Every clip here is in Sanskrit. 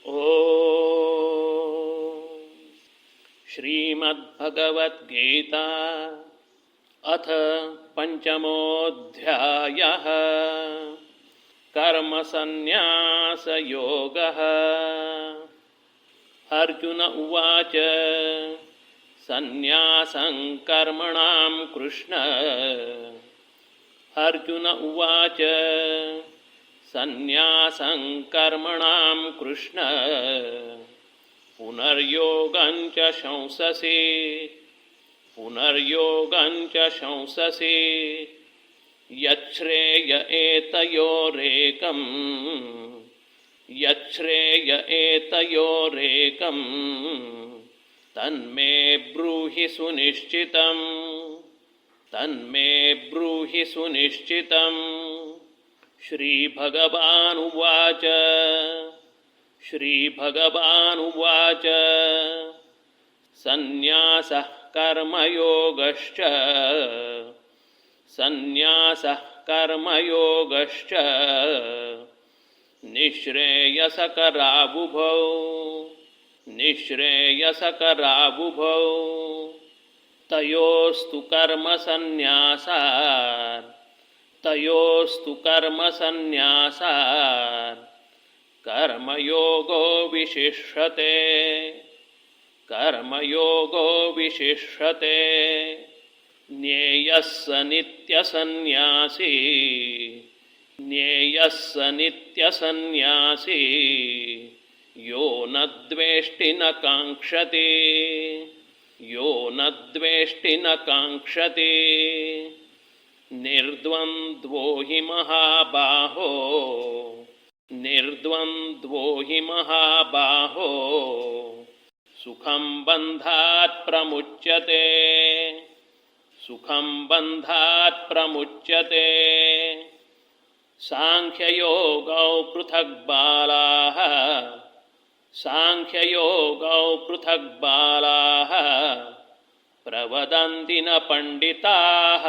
ಓಂ ಶ್ರೀಮದ್ಭಗವದ್ಗೀತಾ ಅಥ ಪಂಚಮೋಧ್ಯಾಯಃ ಕರ್ಮಸನ್ಯಾಸಯೋಗಃ. ಅರ್ಜುನ ಉವಾಚ ಸನ್ಯಾಸಂ ಕರ್ಮಣಾಂ ಕೃಷ್ಣ. ಅರ್ಜುನ ಉವಾಚ ಸನ್ಯಾಸಂ ಕರ್ಮಣಾಂ ಕೃಷ್ಣ ಪುನರ್ಯೋಗಂ ಚ ಶಂಸಸೆ ಪುನರ್ಯೋಗಂ ಚ ಶಂಸಸೆ ಯಚ್ಛ್ರೇಯ ಏತಯೋರೇಕಂ ಯಚ್ಛ್ರೇಯ ಏತಯೋರೇಕಂ ತನ್ಮೇ ಬ್ರೂಹಿ ಸುನಿಶ್ಚಿತಂ ತನ್ಮೇ ಬ್ರೂಹಿ ಸುನಿಶ್ಚಿತಂ. ಶ್ರೀಭಗವಾನುವಾಚ ಶ್ರೀಭಗವಾನುವಾಚ ಸನ್ಯಾಸಃ ಕರ್ಮಯೋಗಶ್ಚ ಸನ್ಯಾಸಃ ಕರ್ಮಯೋಗಶ್ಚ ನಿಶ್ರೇಯಸಕರಾವುಭೌ ನಿಶ್ರೇಯಸಕರಾವುಭೌ. ತಯೋಸ್ತು ಕರ್ಮಸನ್ಯಾಸಾತ್ ತಯೋಸ್ತು ಕರ್ಮಸನ್ಯಾಸಾತ್ ಕರ್ಮಯೋಗೋ ವಿಶಿಷ್ಯತೆ ಕರ್ಮಯೋಗೋ ವಿಶಿಷ್ಯತೆ. ಜ್ಞೇಯಃ ಸ ನಿತ್ಯಸನ್ಯಾಸಿ ಜ್ಞೇಯಃ ಸ ನಿತ್ಯಸನ್ಯಾಸಿ ಯೋ ನ ದ್ವೇಷ್ಟಿ ನ ಕಾಂಕ್ಷತಿ ಯೋ ನ ದ್ವೇಷ್ಟಿ ನ ಕಾಂಕ್ಷತಿ. ನಿರ್ದ್ವಂದ್ವೋ ಹಿ ಮಹಾಬಾಹೋ ನಿರ್ದ್ವಂದ್ವೋ ಹಿ ಮಹಾಬಾಹೋ ಸುಖಂ ಬಂಧಾತ್ ಪ್ರಮುಚ್ಯತೆ ಸುಖಂ ಬಂಧಾತ್ ಪ್ರಮುಚ್ಯತೆ. ಸಾಂಖ್ಯಯೋಗೌ ಪೃಥಗ್ ಬಾಲಾಃ ಸಾಂಖ್ಯಯೋಗೌ ಪೃಥಗ್ ಬಾಲಾಃ ಪ್ರವದಂತಿ ನ ಪಂಡಿತಾಃ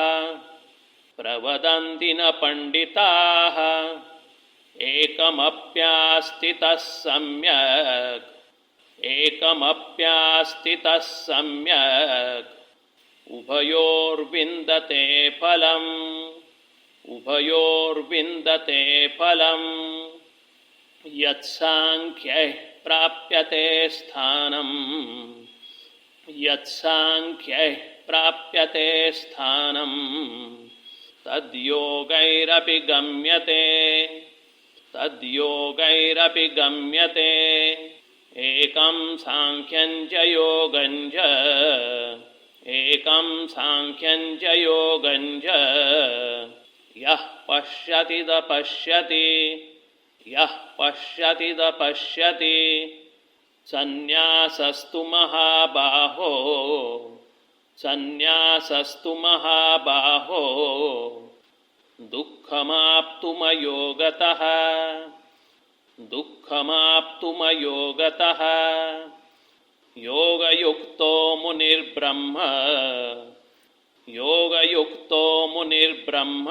ಪ್ರವದಂತಿ ನ ಪಂಡಿತಾಃ. ಏಕಮಪ್ಯಾಸ್ಥಿತಃ ಸಮ್ಯಕ್ ಏಕಮಪ್ಯಾಸ್ಥಿತಃ ಸಮ್ಯಕ್ ಉಭಯೋರ್ವಿಂದತೆ ಫಲಂ ಉಭಯೋರ್ವಿಂದತೆ ಫಲಂ. ಯತ್ಸಾಂಖ್ಯೈಃ ಪ್ರಾಪ್ಯತೆ ಸ್ಥಾನಂ ಯತ್ಸಾಂಖ್ಯೈಃ ಪ್ರಾಪ್ಯತೆ ಸ್ಥಾನಂ ತದ್ಯೋಗೈರಪಿ ಗಮ್ಯತೆ ತದ್ಯೋಗೈರಪಿ ಗಮ್ಯತೆ. ಏಕಂ ಸಾಂಖ್ಯಂ ಚ ಯೋಗಂ ಚ ಏಕಂ ಸಾಂಖ್ಯಂ ಚ ಯೋಗಂ ಚ ಯಃ ಪಶ್ಯತಿ ದ ಪಶ್ಯತಿ ಯಃ ಪಶ್ಯತಿ ದ ಪಶ್ಯತಿ. ಸನ್ಯಾಸಸ್ತು ಮಹಾಬಾಹೋ ಸನ್ಯಾಸಸ್ತು ಮಹಾಬಾಹೋ ದುಃಖಮಾಪ್ತುಮಯೋಗತಃ ದುಃಖಮಾಪ್ತುಮಯೋಗತಃ. ಯೋಗಯುಕ್ತೋ ಮುನಿರ್ಬ್ರಹ್ಮ ಯೋಗಯುಕ್ತೋ ಮುನಿರ್ಬ್ರಹ್ಮ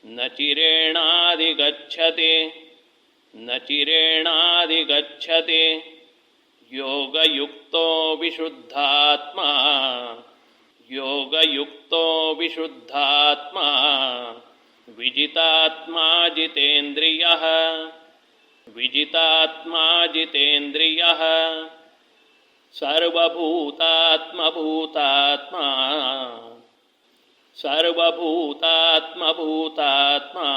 ನ ಚಿರೇಣಾಧಿಗಚ್ಚತಿ ನ ಚಿರೇಣಾಧಿಗಚ್ಚತಿ. ಯೋಗಯುಕ್ತೋ ವಿಶುದ್ಧಾತ್ಮಾ ಯೋಗಯುಕ್ತೋ ವಿಶುದ್ಧಾತ್ಮಾ ವಿಜಿತಾತ್ಮಾ ಜಿತೇಂದ್ರಿಯಃ ವಿಜಿತಾತ್ಮಾ ಜಿತೇಂದ್ರಿಯಃ. ಸರ್ವಭೂತಾತ್ಮಭೂತಾತ್ಮಾ ಸರ್ವಭೂತಾತ್ಮಭೂತಾತ್ಮಾ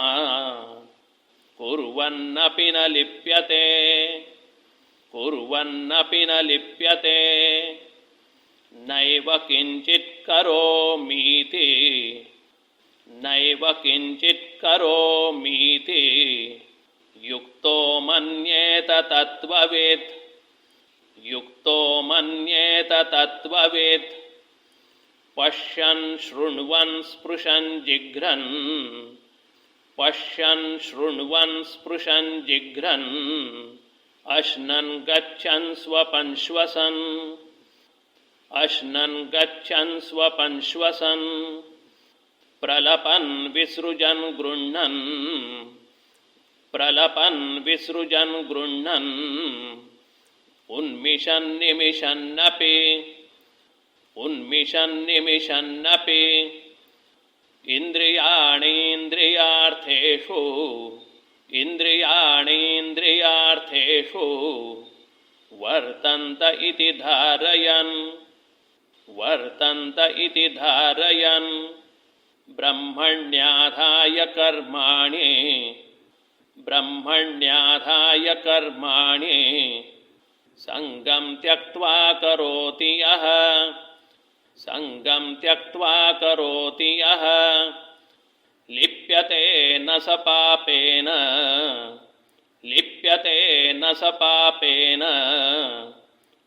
ಕುರ್ವನ್ನಪಿ ನ ಲಿಪ್ಯತೆ ಕುರ್ವನ್ನಪಿ ನ ಲಿಪ್ಯತೆ. ನೈವ ಕಿಂಚಿತ್ ಕರೋಮೀತಿ ನೈವ ಕಿಂಚಿತ್ ಕರೋಮೀತಿ ಯುಕ್ತೋ ಮನ್ಯೇತ ತತ್ವವೇತ್ ಯುಕ್ತೋ ಮನ್ಯೇತ ತತ್ವವೇತ್. ಪಶ್ಯನ್ ಶೃಣ್ವನ್ ಸ್ಪೃಶನ್ ಜಿಘ್ರನ್ ಪಶ್ಯನ್ ಶೃಣ್ವನ್ ಸ್ಪೃಶನ್ ಜಿಘ್ರನ್ ಅಶ್ನನ್ ಗಚ್ಚನ್ ಸ್ವಪನ್ ಶ್ವಸನ್ ಅಶ್ನನ್ ಗಚ್ಚನ್ ಸ್ವಪನ್ ಶ್ವಸನ್. ಪ್ರಲಪನ್ ವಿಸೃಜನ್ ಗೃಹ್ಣನ್ प्रलपन् विसृजन् गृह्णन् उन्मिषन्निमिषन्नपि इन्द्रियाणीन्द्रियार्थेषु वर्तन्त इति धारयन् ब्रह्मण्याधाय कर्माणि संगं त्यक्त्वा करोति यः लिप्यते न स पापेन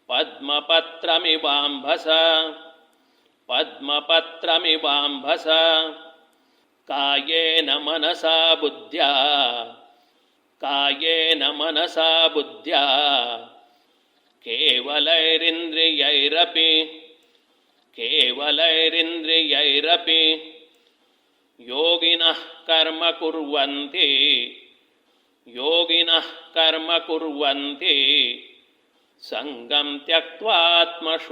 पद्मपत्रमिवाम्भस कायेन मनसा बुद्ध्या केवलैरिन्द्रियैरपि योगिनः कर्म कुर्वन्ति संगं त्यक्त्वात्मशुद्धये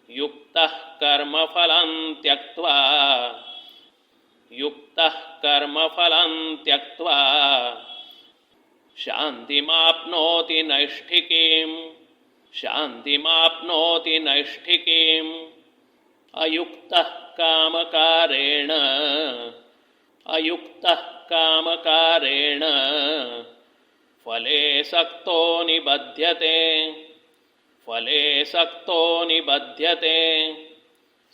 युक्तः कर्मफलं त्यक्त्वा शान्तिमाप्नोति नैष्ठिकीम् अयुक्तः कामकारेण फले सक्तो निबध्यते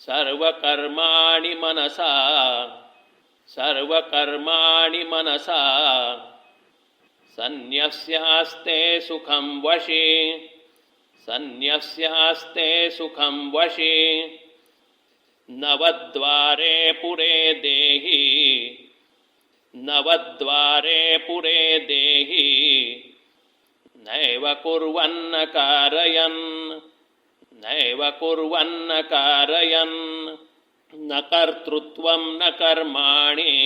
सर्वकर्माणि मनसा सन्न्यस्यास्ते सुखं वशे नवद्वारे पुरे देहि नैव कुर्वन्न कारयन् न कर्तृत्वं न कर्माणि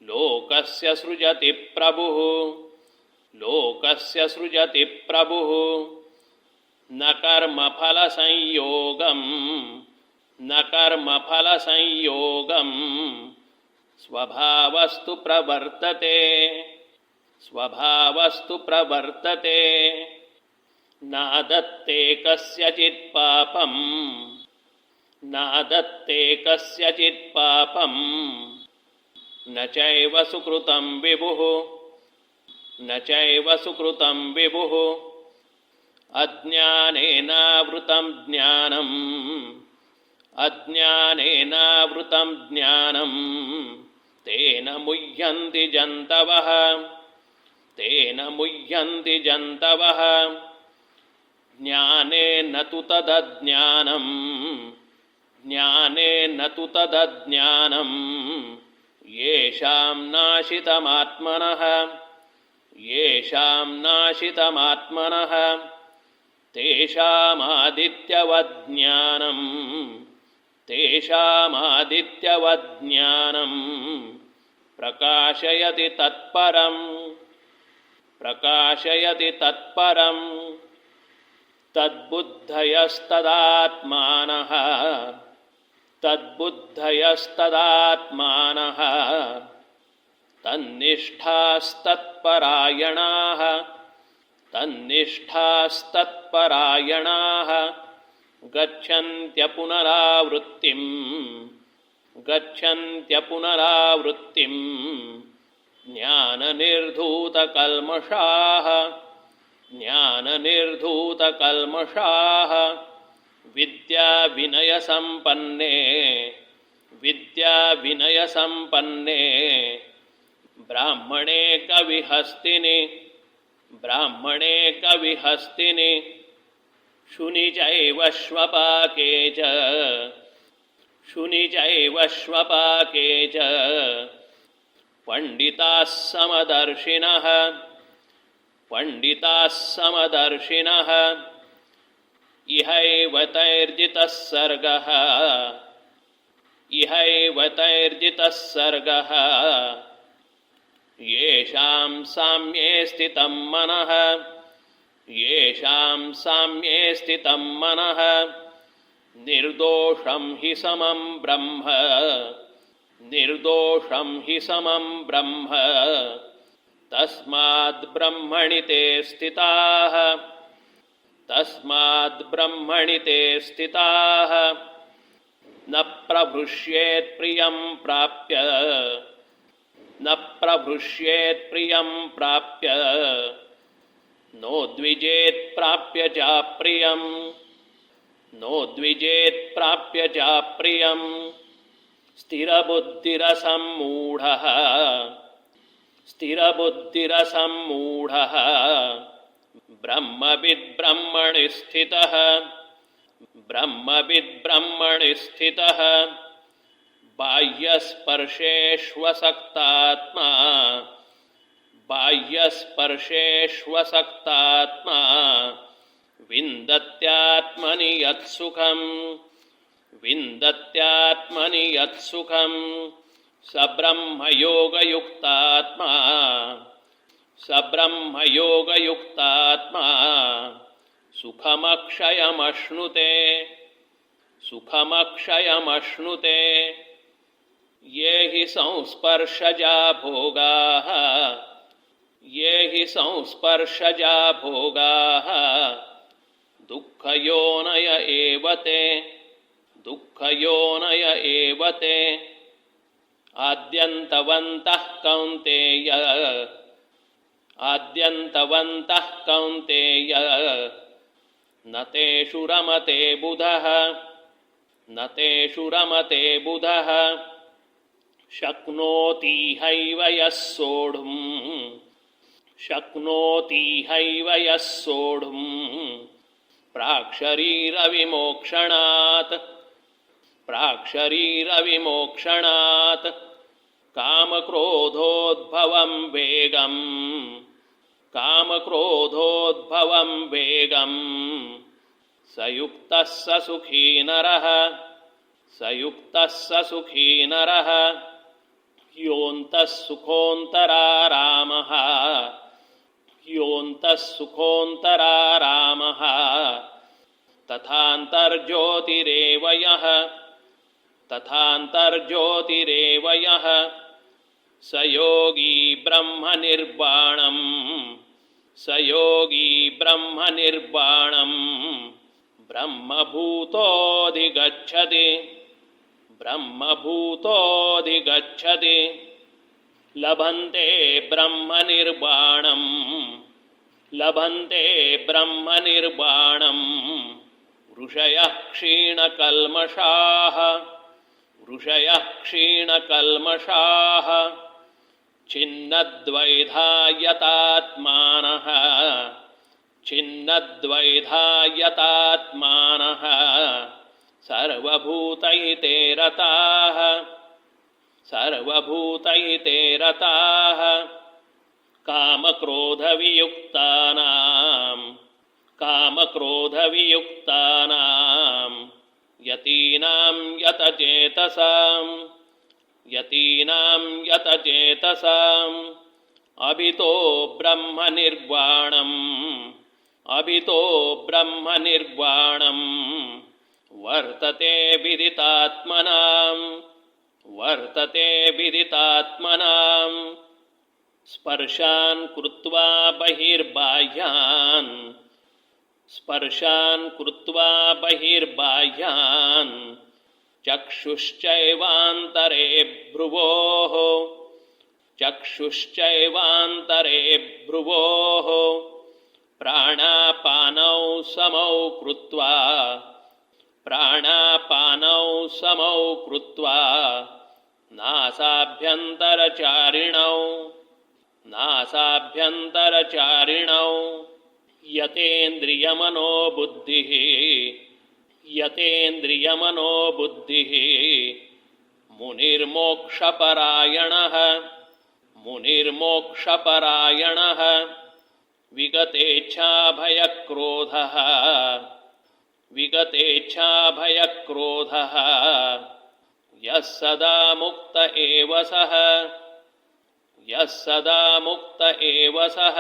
लोकस्य सृजति प्रभुः न कर्मफलसंयोगं स्वभावस्तु प्रवर्तते नादत्ते कस्यचित् पापं न चैव सुकृतं विभुः अज्ञानेनावृतं ज्ञानं तेन मुह्यन्ति जन्तवः ज्ञानेन तु तदज्ञानं येषां नाशितमात्मनः तेषामादित्यवज्ञानं प्रकाशयति तत्परम् तद्बुद्धयस्तदात्मानः तन्निष्ठास्तत्परायणाः गच्छन्त्यपुनरावृत्तिं ज्ञाननिर्धूतकल्मषाः विद्याविनयसम्पन्ने ब्राह्मणे कविहस्तिनि शुनि चैव श्वपाके च पंडिताः समदर्शिनः इहैव तैर्जितः सर्गः इहैव तैर्जितः सर्गः येषां साम्ये स्थितं मनः येषां साम्ये स्थितं मनः निर्दोषं हि समं ब्रह्म निर्दोषं हि समं ब्रह्म तस्माद् ब्रह्मणि ते स्थिताः तस्माद् ब्रह्मणि ते स्थिताः न प्रभृष्येत् प्रियं प्राप्य न प्रभृष्येत् प्रियं प्राप्य नोद्विजेत् प्राप्य चाप्रियं नोद्विजेत् प्राप्य चाप्रियं स्थिरबुद्धिरसम्मूढः स्थिरबुद्धिरसम्मूढः ब्रह्मविद्ब्रह्मणि स्थितः ब्रह्मविद्ब्रह्मणि स्थितः बाह्यस्पर्शेष्वसक्तात्मा बाह्यस्पर्शेष्वसक्तात्मा विन्दत्यात्मनि यत्सुखं विन्दत्यात्मनि यत्सुखं स ब्रह्मयोगयुक्तात्मा स ब्रह्मयोगयुक्तात्मा सुखमक्षयमश्नुते सुखमक्षयमश्नुते ये हि संस्पर्शजा भोगाः ये हि संस्पर्शजा भोगाः दुःखयोनय एव ते दुःखयोनय एव ते आद्यन्तवन्तः कौन्तेय आद्यन्तवन्तः कौन्तेय न तेषु रमते बुधः न तेषु रमते बुधः शक्नोतीहैव यः सोढुम् शक्नोतीहैव यः सोढुम् प्राक्शरीरविमोक्षणात् प्राक्शरीरविमोक्षणात् कामक्रोधोद्भवं वेगं कामक्रोधोद्भवं वेगं स युक्तः स सुखी नरः स युक्तः स सुखी नरः योऽन्तः सुखोऽन्तरारामः योऽन्तः सुखोऽन्तरारामः तथान्तर्ज्योतिरेव यः तथान्तर्ज्योतिरेव यः स योगी ब्रह्मनिर्वाणं स योगी ब्रह्मनिर्वाणं ब्रह्मभूतोऽधिगच्छति ब्रह्मभूतोऽधिगच्छति लभन्ते ब्रह्मनिर्वाणं लभन्ते ब्रह्मनिर्वाणं ऋषयः क्षीणकल्मषाः ऋषयः क्षीणकल्मषाः छिन्नद्वैधायतात्मानः छिन्नद्वैधायतात्मानः सर्वभूतैते रताः सर्वभूतैते रताः कामक्रोधवियुक्तानां कामक्रोधवियुक्तानां यतीनां यतचेतसाम् यतीनां यतचेतसाम् अभितो ब्रह्मनिर्वाणम् अभितो ब्रह्मनिर्वाणम् वर्तते विदितात्मनाम् वर्तते विदितात्मनाम् स्पर्शान् कृत्वा बहिर्बाह्यान् स्पर्शान् कृत्वा बहिर्बाह्यान् चक्षुश्चैवान्तरे भ्रुवोः चक्षुश्चैवान्तरे भ्रुवोः प्राणापानौ समौ कृत्वा प्राणापानौ समौ कृत्वा नासाभ्यन्तरचारिणौ नासाभ्यन्तरचारिणौ यतेन्द्रियमनोबुद्धिः यतेन्द्रियमनोबुद्धिः मुनिर्मोक्षपरायणः मुनिर्मोक्षपरायणः विगतेच्छाभयक्रोधः विगतेच्छाभयक्रोधः यः सदा मुक्त एव सः यः सदा मुक्त एव सः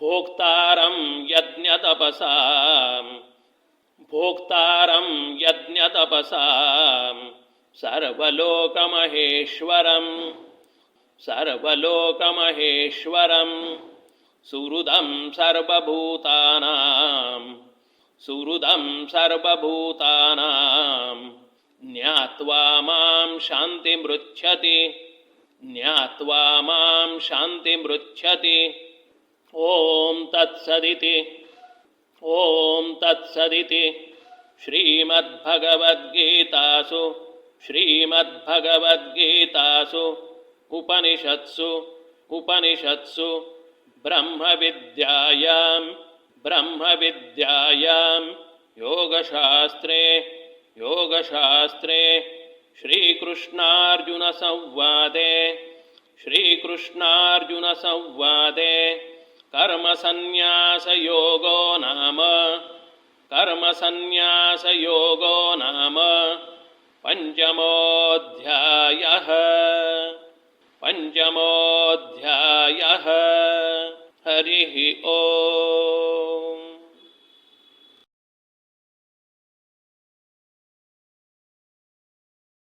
भोक्तारं यज्ञतपसां भोक्तारं यज्ञतपसां सर्वलोकमहेश्वरं सर्वलोकमहेश्वरं सुहृदं सर्वभूतानां सुहृदं सर्वभूतानां ज्ञात्वा मां शान्तिमृच्छति ज्ञात्वा मां शान्तिमृच्छति। ॐ तत्सदिति ॐ तत्सदिति श्रीमद्भगवद्गीतासु श्रीमद्भगवद्गीतासु उपनिषत्सु ब्रह्मविद्यायां योगशास्त्रे श्रीकृष्णार्जुनसंवादे कर्मसन्न्यासयोगो नाम पञ्चमोऽध्यायः। हरिः ॐ।